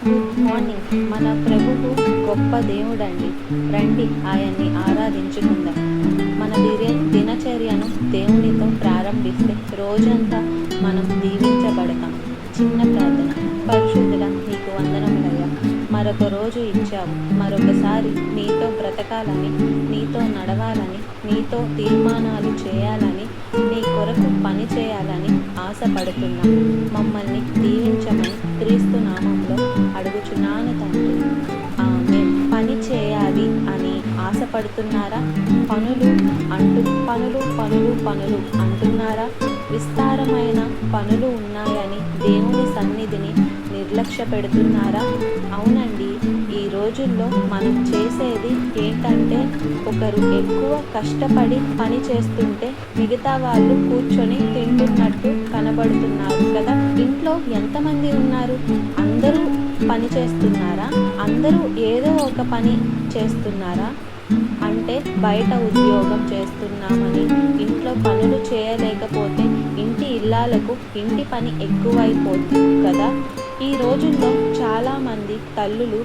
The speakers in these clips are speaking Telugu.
Good morning. మన ప్రభువు గొప్ప దేవుడండి. రండి ఆయన్ని ఆరాధించుకుందాం. మన దినచర్యను దేవునితో ప్రారంభిస్తే రోజంతా మనం దీవించబడతాం. చిన్న ప్రార్థన. పరిశుద్ధుల నీకు వందనములయ్యా, మరొక రోజు ఇచ్చావు. మరొకసారి నీతో బ్రతకాలని, నీతో నడవాలని, నీతో తీర్మానాలు చేయాలని, నీ కొరకు పని చేయాలని ఆశపడుతున్నాం. మమ్మల్ని దీవించమని క్రీస్తు నామంలో అడుగుచున్నాను తండ్రి. ఆమేన్. పని చేయాలి అని ఆశపడుతున్నారా? పనులు అంటున్నారా? విస్తారమైన పనులు ఉన్నాయని దేవుని సన్నిధిని నిర్లక్ష్య పెడుతున్నారా? అవునండి, ఈ రోజుల్లో మనం చేసేది ఏంటంటే, ఒకరు ఎక్కువ కష్టపడి పని చేస్తుంటే మిగతా వాళ్ళు కూర్చొని తింటున్నట్టు కనబడుతున్నారు కదా. ఇంట్లో ఎంతమంది ఉన్నారు? అందరూ పని చేస్తున్నారా? అందరూ ఏదో ఒక పని చేస్తున్నారా? అంటే బయట ఉద్యోగం చేస్తున్నామని ఇంట్లో పనులు చేయలేకపోతే ఇంటి ఇల్లాలకు ఇంటి పని ఎక్కువైపోతుంది కదా. ఈ రోజుల్లో చాలామంది తల్లులు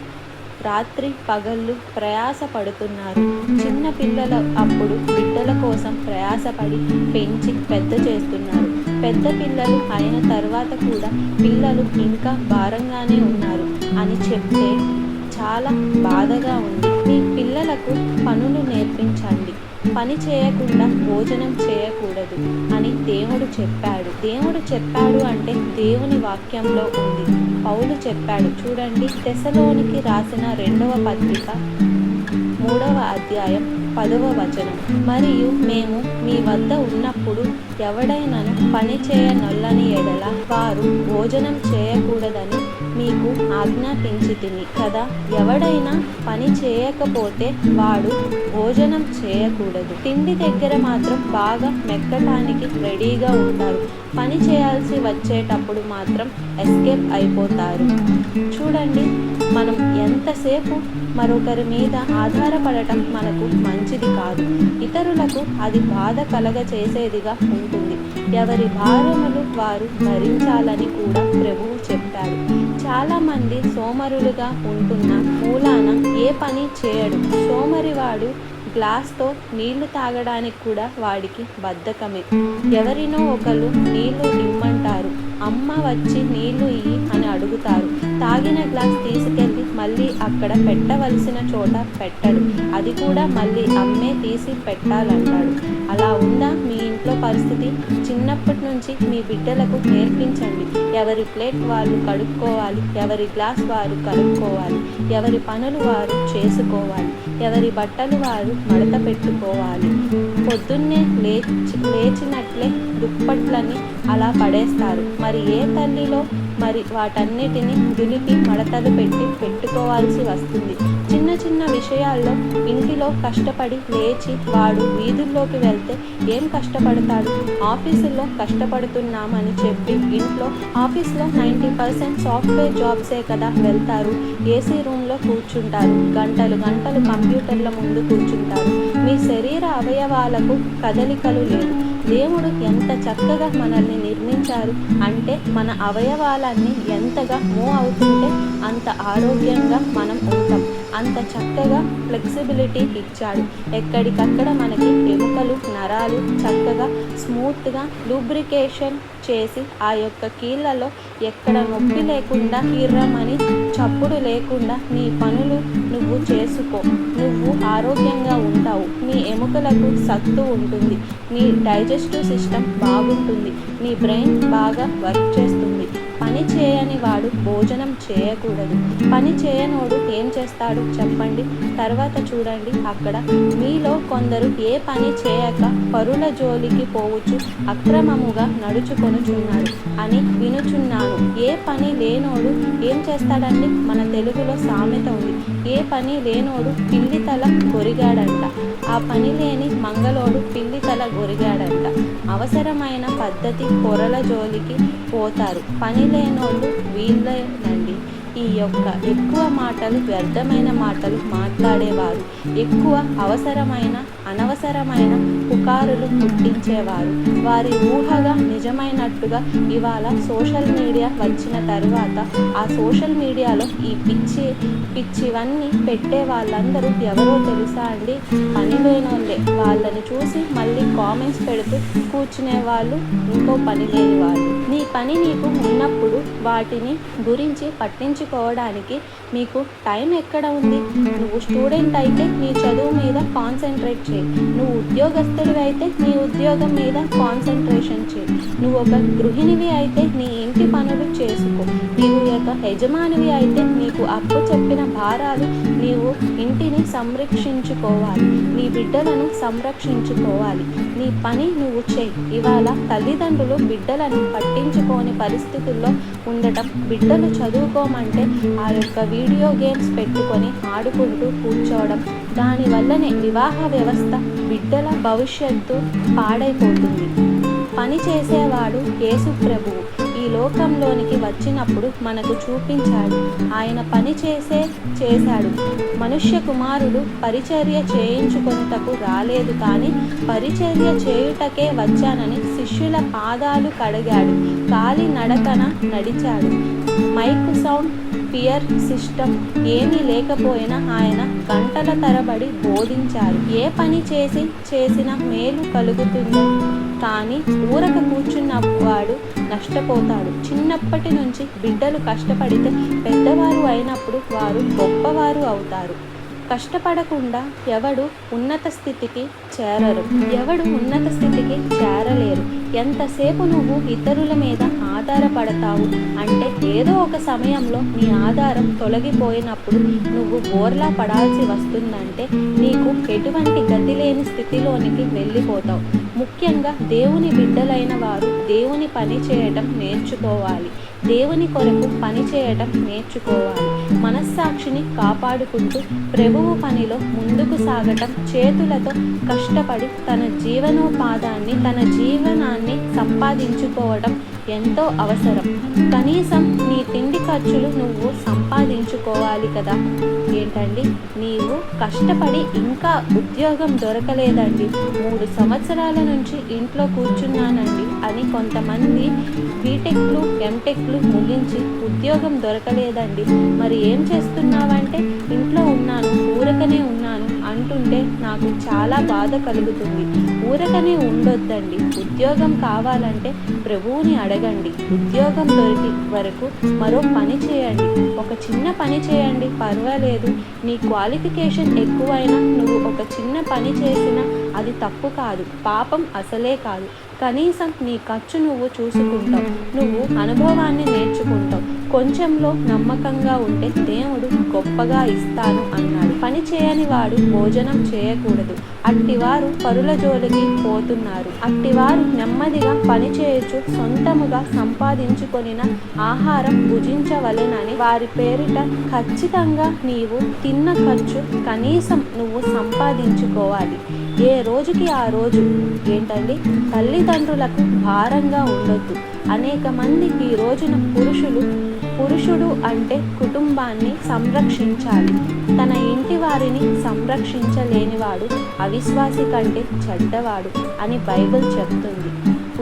రాత్రి పగళ్ళు ప్రయాస పడుతున్నారు. చిన్న పిల్లల అప్పుడు బిడ్డల కోసం ప్రయాసపడి పెంచి పెద్ద చేస్తున్నారు. పెద్ద పిల్లలు అయిన తర్వాత కూడా పిల్లలు ఇంకా భారంగానే ఉన్నారు అని చెప్తే చాలా బాధగా ఉంది. మీ పిల్లలకు పనులు నేర్పించండి. పని చేయకుండా భోజనం చేయకూడదు అని దేవుడు చెప్పాడు అంటే దేవుని వాక్యంలో ఉంది. పౌలు చెప్పాడు చూడండి, తెస్సలోనికి రాసిన 2వ పత్రిక 3వ అధ్యాయం 10వ వచనం. మరియు మేము మీ వద్ద ఉన్నప్పుడు ఎవడైనాను పని చేయనొల్లని ఎడల వారు భోజనం చేయకూడదని మీకు ఆజ్ఞాపించితిని కదా. ఎవడైనా పని చేయకపోతే వాడు భోజనం చేయకూడదు. తిండి దగ్గర మాత్రం బాగా మెక్కటానికి రెడీగా ఉంటారు. పని చేయాల్సి వచ్చేటప్పుడు మాత్రం ఎస్కేప్ అయిపోతారు. చూడండి, మనం ఎంతసేపు మరొకరి మీద ఆధారపడటం మనకు మంచిది కాదు. ఇతరులకు అది బాధ కలగ చేసేదిగా ఉంటుంది. ఎవరి భారములు వారు భరించాలని కూడా ప్రభువు చెప్పాడు. చాలామంది సోమరులుగా ఉంటున్న మూలాన ఏ పని చేయడు. సోమరివాడు గ్లాస్తో నీళ్లు తాగడానికి కూడా వాడికి బద్ధకమే. ఎవరినో ఒకరు నీళ్లు ఇమ్మంటారు. అమ్మ వచ్చి నీళ్లు ఇయ్యి అని అడుగుతారు. తాగిన గ్లాస్ తీసుకెళ్ళి మళ్ళీ అక్కడ పెట్టవలసిన చోట పెట్టడు. అది కూడా మళ్ళీ అమ్మే తీసి పెట్టాలంటాడు. అలా ఉందా మీ ఇంట్లో పరిస్థితి? చిన్నప్పటి నుంచి మీ బిడ్డలకు నేర్పించండి. ఎవరి ప్లేట్ వాళ్ళు కడుక్కోవాలి, ఎవరి గ్లాస్ వారు కడుక్కోవాలి, ఎవరి పనులు వారు చేసుకోవాలి, ఎవరి బట్టలు వారు మడత పెట్టుకోవాలి. పొద్దున్నే లేచినట్లే దుప్పట్లని అలా పడేస్తారు. మరి ఏ తల్లిలో మరి వాటన్నిటిని దులిపి మడతలు పెట్టుకోవాల్సి వస్తుంది. చిన్న చిన్న విషయాల్లో ఇంటిలో కష్టపడి లేచి వాడు వీధుల్లోకి వెళ్తే ఏం కష్టపడతాడు? ఆఫీసుల్లో కష్టపడుతున్నామని చెప్పి ఇంట్లో ఆఫీస్లో 90% సాఫ్ట్వేర్ జాబ్సే కదా వెళ్తారు. ఏసీ రూమ్లో కూర్చుంటారు. గంటలు కంప్యూటర్ల ముందు కూర్చుంటారు. మీ శరీర అవయవాలకు కదలికలు లేవు. దేవుడు ఎంత చక్కగా మనల్ని నిర్మించారు అంటే, మన అవయవాలన్నీ ఎంతగా మూవ్ అవుతుంటే అంత ఆరోగ్యంగా మనం ఉంటాం. అంత చక్కగా ఫ్లెక్సిబిలిటీ ఇచ్చాడు. ఎక్కడికక్కడ మనకి ఎముకలు నరాలు చక్కగా స్మూత్గా లూబ్రికేషన్ చేసి ఆ యొక్క కీళ్ళలో ఎక్కడ నొప్పి లేకుండా కిర్రమని చప్పుడు లేకుండా నీ పనులు నువ్వు చేసుకో. నువ్వు ఆరోగ్యంగా ఉంటావు. నీ ఎముకలకు సత్తు ఉంటుంది. నీ డైజెస్టివ్ సిస్టమ్ బాగుంటుంది. నీ బ్రెయిన్ బాగా వర్క్ చేస్తుంది. పని చేయని వాడు భోజనం చేయకూడదు. పని చేయనోడు ఏం చేస్తాడు చెప్పండి? తర్వాత చూడండి, అక్కడ మీలో కొందరు ఏ పని చేయక పరుల జోలికి పోవచ్చు అక్రమముగా నడుచుకొనుచున్నారు అని వినుచున్నాను. ఏ పని లేనోడు ఏం చేస్తాడండి? మన తెలుగులో సామెత ఉంది, ఏ పని లేనోడు పిల్లి తల గొరిగాడంట. ఆ పని లేని మంగళోడు పిల్లి తల గొరిగాడంట. అవసరమైన పద్ధతి పొరల జోలికి పోతారు. పని లేనోళ్ళు వీళ్ళేనండి. ఈ యొక్క ఎక్కువ మాటలు వ్యర్థమైన మాటలు మాట్లాడేవారు, ఎక్కువ అవసరమైన అనవసరమైన పుకారులు పుట్టించేవారు. వారి ఊహగా నిజమైనట్టుగా ఇవాళ సోషల్ మీడియా వచ్చిన తర్వాత ఆ సోషల్ మీడియాలో ఈ పిచ్చివన్నీ పెట్టే వాళ్ళందరూ ఎవరో తెలుసా అండి? పని లేనోళ్ళే. వాళ్ళని చూసి మళ్ళీ కామెంట్స్ పెడుతూ కూర్చునే వాళ్ళు ఇంకో పని లేని వాళ్ళు. నీ పని నీకు ఉన్నప్పుడు వాటిని గురించి పట్టించుకోవడానికి మీకు టైం ఎక్కడ ఉంది? నువ్వు స్టూడెంట్ అయితే నీ చదువు మీద కాన్సన్ట్రేట్ చేయి. నువ్వు ఉద్యోగస్తుడివి అయితే నీ ఉద్యోగం మీద కాన్సన్ట్రేషన్ చేయి. నువ్వు ఒక గృహిణివి అయితే నీ ఇంటి పనులు చేసుకో. నీవు ఒక యజమానివి అయితే నీకు అప్పు చెప్పిన భారాలు నీవు ఇంటిని సంరక్షించుకోవాలి, నీ బిడ్డలను సంరక్షించుకోవాలి. నీ పని నువ్వు చేయి. ఇవాళ తల్లిదండ్రులు బిడ్డలను పట్టించుకోని పరిస్థితుల్లో ఉండటం, బిడ్డలు చదువుకోమంటే ఆ యొక్క వీడియో గేమ్స్ పెట్టుకొని ఆడుకుంటూ కూర్చోవడం, దానివల్లనే వివాహ వ్యవస్థ, బిడ్డల భవిష్యత్తు పాడైపోతుంది. పని చేసేవాడు యేసు ప్రభువు ఈ లోకంలోనికి వచ్చినప్పుడు మనకు చూపించాడు. ఆయన పని చేశాడు. మనుష్య కుమారుడు పరిచర్య చేయించుకొనుటకు రాలేదు, కానీ పరిచర్య చేయుటకే వచ్చానని శిష్యుల పాదాలు కడిగాడు. కాలి నడకన నడిచాడు. మైక్ సౌండ్ పియర్ సిస్టమ్ ఏమీ లేకపోయినా ఆయన గంటల తరబడి బోధించారు. ఏ పని చేసినా మేలు కలుగుతుందో, కానీ ఊరక కూర్చున్నవాడు నష్టపోతాడు. చిన్నప్పటి నుంచి బిడ్డలు కష్టపడితే పెద్దవారు అయినప్పుడు వారు గొప్పవారు అవుతారు. కష్టపడకుండా ఎవడు ఉన్నత స్థితికి చేరలేరు. ఎంతసేపు నువ్వు ఇతరుల మీద ఆధారపడతావు అంటే ఏదో ఒక సమయంలో నీ ఆధారం తొలగిపోయినప్పుడు నువ్వు బోర్లా పడాల్సి వస్తుందంటే నీకు ఎటువంటి గతి లేని స్థితిలోనికి వెళ్ళిపోతావు. ముఖ్యంగా దేవుని బిడ్డలైన వారు దేవుని పని చేయటం నేర్చుకోవాలి. దేవుని కొరకు పని చేయటం నేర్చుకోవాలి. మనస్సాక్షిని కాపాడుకుంటూ ప్రభువు పనిలో ముందుకు సాగటం, చేతులతో కష్టపడి తన జీవనాన్ని సంపాదించుకోవడం ఎంతో అవసరం. కనీసం నీ తిండి ఖర్చులు నువ్వు సంపాదించుకోవాలి కదా. ఏంటండి, నీవు కష్టపడి ఇంకా ఉద్యోగం దొరకలేదండి, 3 సంవత్సరాల నుంచి ఇంట్లో కూర్చున్నానండి అని కొంతమంది బీటెక్లు ఎంటెక్లు ముగించి ఉద్యోగం దొరకలేదండి, మరి ఏం చేస్తున్నావంటే ఇంట్లో ఉన్నాను, ఊరకనే ఉన్నాను అంటుంటే నాకు చాలా బాధ కలుగుతుంది. ఊరకనే ఉండొద్దండి. ఉద్యోగం కావాలంటే ప్రభువుని అడగండి. ఉద్యోగం దొరికి వరకు మరో పని చేయండి. ఒక చిన్న పని చేయండి, పర్వాలేదు. నీ క్వాలిఫికేషన్ ఎక్కువైనా నువ్వు ఒక చిన్న పని చేసినా అది తప్పు కాదు, పాపం అసలే కాదు. కనీసం నీ ఖర్చు నువ్వు చూసుకుంటావు, నువ్వు అనుభవాన్ని నేర్చుకుంటావు. కొంచెంలో నమ్మకంగా ఉంటే దేవుడు గొప్పగా ఇస్తాను అన్నాడు. పని చేయని వాడు భోజనం చేయకూడదు. అట్టివారు పరుల జోలికి పోతున్నారు. అట్టివారు నెమ్మదిగా పని చేయొచ్చు, సొంతముగా సంపాదించుకొనిన ఆహారం భుజించవలెనని వారి పేరిట ఖచ్చితంగా నీవు తిన్న ఖర్చు కనీసం నువ్వు సంపాదించుకోవాలి. ఏ రోజుకి ఆ రోజు. ఏంటండి, తల్లిదండ్రులకు భారంగా ఉండొద్దు. అనేక మంది ఈ రోజున పురుషుడు అంటే కుటుంబాన్ని సంరక్షించాలి. తన ఇంటి వారిని సంరక్షించలేనివాడు అవిశ్వాసి కంటే చెడ్డవాడు అని బైబిల్ చెప్తుంది.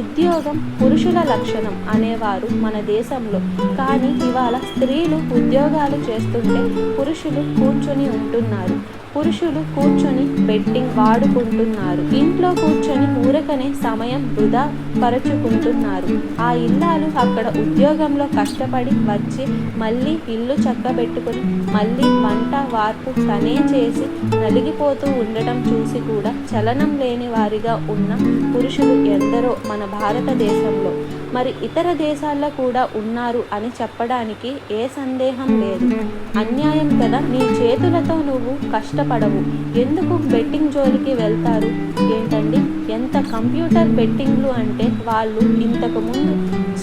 ఉద్యోగం పురుషుల లక్షణం అనేవారు మన దేశంలో, కానీ ఇవాళ స్త్రీలు ఉద్యోగాలు చేస్తుంటే పురుషులు కూర్చొని ఉంటున్నారు. పురుషులు కూర్చొని బెట్టింగ్ వాడుకుంటున్నారు. ఇంట్లో కూర్చొని ఊరకనే సమయం వృధా పరుచుకుంటున్నారు. ఆ ఇల్లాలు అక్కడ ఉద్యోగంలో కష్టపడి వచ్చి మళ్ళీ ఇల్లు చక్కబెట్టుకుని మళ్ళీ వంట వార్పు తనే చేసి నలిగిపోతూ ఉండటం చూసి కూడా చలనం లేని వారిగా ఉన్న పురుషులు ఎందరో మన భారతదేశంలో, మరి ఇతర దేశాల్లో కూడా ఉన్నారు అని చెప్పడానికి ఏ సందేహం లేదు. అన్యాయం కదా. నీ చేతులతో నువ్వు కష్టపడవు, ఎందుకు బెట్టింగ్ జోలికి వెళ్తారు? ఏంటండి, ఎంత కంప్యూటర్ బెట్టింగ్లు అంటే వాళ్ళు ఇంతకు ముందు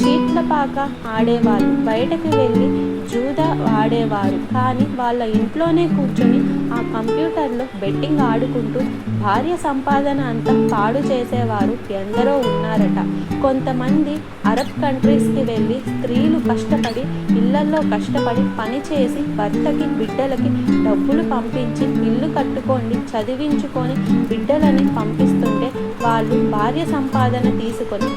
చీట్లపాక ఆడేవాళ్ళు, బయటకు వెళ్ళి జూదా ఆడేవారు. కానీ వాళ్ళ ఇంట్లోనే కూర్చొని ఆ కంప్యూటర్లో బెట్టింగ్ ఆడుకుంటూ భార్య సంపాదన అంతా పాడు చేసేవారు ఎందరో ఉన్నారట. కొంతమంది అరబ్ కంట్రీస్కి వెళ్ళి స్త్రీలు కష్టపడి ఇళ్లల్లో కష్టపడి పనిచేసి భర్తకి బిడ్డలకి డబ్బులు పంపించి ఇల్లు కట్టుకోండి చదివించుకొని బిడ్డలని పంపిస్తుంటే వాళ్ళు భార్య సంపాదన తీసుకొని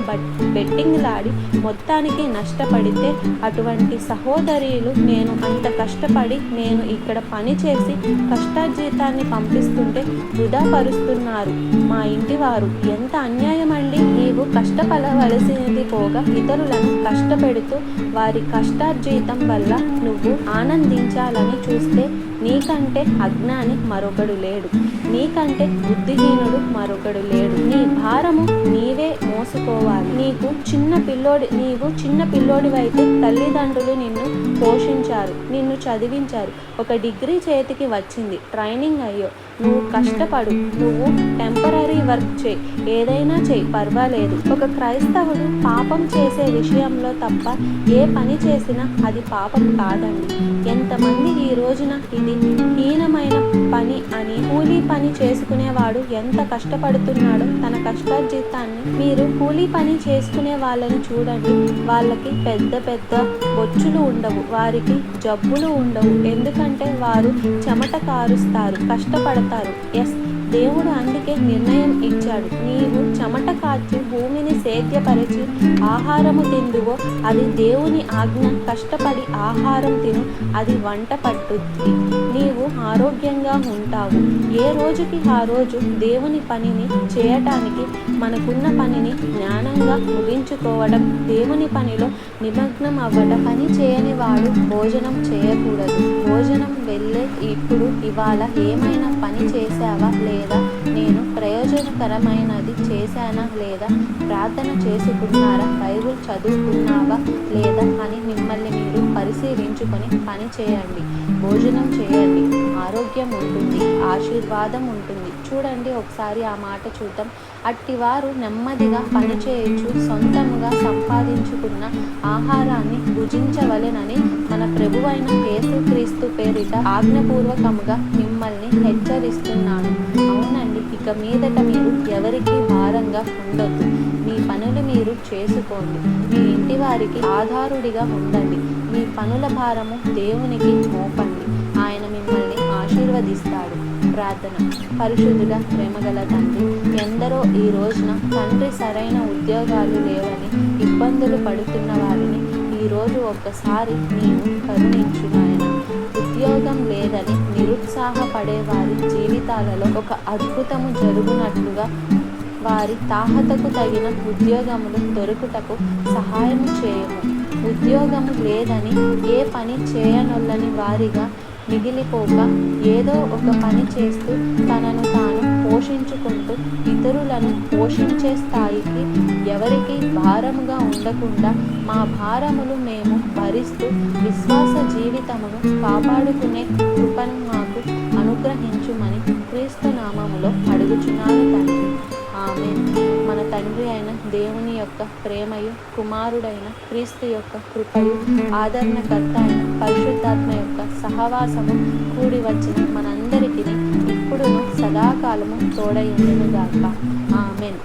బెట్టింగ్లాడి మొత్తానికి నష్టపడితే అటువంటి సహోదరీలు నేను అంత కష్టపడి నేను ఇక్కడ పనిచేసి కష్టార్జితాన్ని పంపిస్తుంటే వృధా పరుస్తున్నారు మా ఇంటివారు. ఎంత అన్యాయం అండి. నీవు కష్టపడవలసినది పోగా ఇతరులను కష్టపెడుతూ వారి కష్టార్జితం వల్ల నువ్వు ఆనందించాలని చూస్తే నీకంటే అజ్ఞాని మరొకడు లేడు, నీకంటే బుద్ధిహీనుడు మరొకడు లేడు. నీ భారము నీవే మోసుకోవాలి. నీవు చిన్న పిల్లోడివైతే తల్లిదండ్రులు నిన్ను పోషించారు, నిన్ను చదివించారు, ఒక డిగ్రీ చేతికి వచ్చింది, ట్రైనింగ్ అయ్యో, నువ్వు కష్టపడు, నువ్వు టెంపరీ వర్క్ చేయి, ఏదైనా చేయి, పర్వాలేదు. ఒక క్రైస్తవుడు పాపం చేసే విషయంలో తప్ప ఏ పని చేసినా అది పాపం కాదండి. ఎంతమంది ఈ రోజున ఇది హీనమైన పని అని కూలీ పని చేసుకునేవాడు ఎంత కష్టపడుతున్నాడో తన కష్టార్జితాన్ని. మీరు కూలీ పని చేసుకునే వాళ్ళని చూడండి, వాళ్ళకి పెద్ద పెద్ద బొచ్చులు ఉండవు, వారికి జబ్బులు ఉండవు, ఎందుకంటే వారు చెమట కారుస్తారు, కష్టపడతారు. దేవుడు అందుకే నిర్ణయం ఇచ్చాడు, నీవు చెమట కార్చి భూమిని సేద్యపరిచి ఆహారము తిందువో అది దేవుని ఆజ్ఞ, కష్టపడి ఆహారం తిను అది వంట పట్టుద్ది, నీవు ఆరోగ్యంగా ఉంటావు. ఏ రోజుకి ఆ రోజు దేవుని పనిని చేయటానికి మనకున్న పనిని జ్ఞానంగా ముగించుకోవడం, దేవుని పనిలో నిమగ్నం అవ్వడం. పని చేయని వాడు భోజనం చేయకూడదు. భోజనం వెళ్ళే ఇప్పుడు ఇవాళ ఏమైనా పని చేశావా లేదా, నేను ప్రయోజనకరమైనది చేశానా లేదా, ప్రార్థన చేసుకున్నారా, బైబిల్ చదువుకున్నావా లేదా అని మిమ్మల్ని మీరు పరిశీలించుకొని పని చేయండి, భోజనం చేయండి, ఆరోగ్యం ఉంటుంది, ఆశీర్వాదం ఉంటుంది. చూడండి ఒకసారి ఆ మాట చూద్దాం. అట్టివారు నెమ్మదిగా పనిచేయచ్చు, సొంతముగా సంపాదించుకున్న ఆహారాన్ని భుజించవలెనని మన ప్రభువైన యేసుక్రీస్తు పేరిట ఆజ్ఞపూర్వకముగా మిమ్మల్ని హెచ్చరిస్తున్నాను. అవునండి, ఇక మీదట మీరు ఎవరికి భారంగా ఉండొద్దు. మీ పనులు మీరు చేసుకోండి, మీ ఇంటి వారికి ఆధారుడిగా ఉండండి, మీ పనుల భారము దేవునికి మోపండి, ఆయన మిమ్మల్ని ఆశీర్వదిస్తాడు. ప్రార్థన. పరిశుద్ధుల ప్రేమగల తండ్రి, ఎందరో ఈ రోజున తండ్రి సరైన ఉద్యోగాలు లేవని ఇబ్బందులు పడుతున్న వారిని ఈరోజు ఒక్కసారి నీవు కరుణించు నాయన. ఉద్యోగం లేదని నిరుత్సాహపడే వారి జీవితాలలో ఒక అద్భుతము జరుగునట్లుగా వారి తాహతకు తగిన ఉద్యోగములు దొరుకుటకు సహాయం చేయము. ఉద్యోగము లేదని ఏ పని చేయనొల్లని వారిగా మిగిలిపోక ఏదో ఒక పని చేస్తూ తనను తాను పోషించుకుంటూ ఇతరులను పోషించే స్థాయికి ఎవరికి భారముగా ఉండకుండా మా భారములు మేము భరిస్తూ విశ్వాస జీవితమును కాపాడుకునే కృపను మాకు అనుగ్రహించుమని క్రీస్తు నామములో అడుగుచున్నాను తండ్రి. ఆమేన్. మన తండ్రి అయిన దేవుని యొక్క ప్రేమయు, కుమారుడైన క్రీస్తు యొక్క కృపయు, ఆదరణకర్త అయిన పరిశుద్ధాత్మ యొక్క సహవాసము కూడి వచ్చిన మనందరికీ ఇప్పుడును సదాకాలము తోడై ఉండును గాక. ఆమేన్.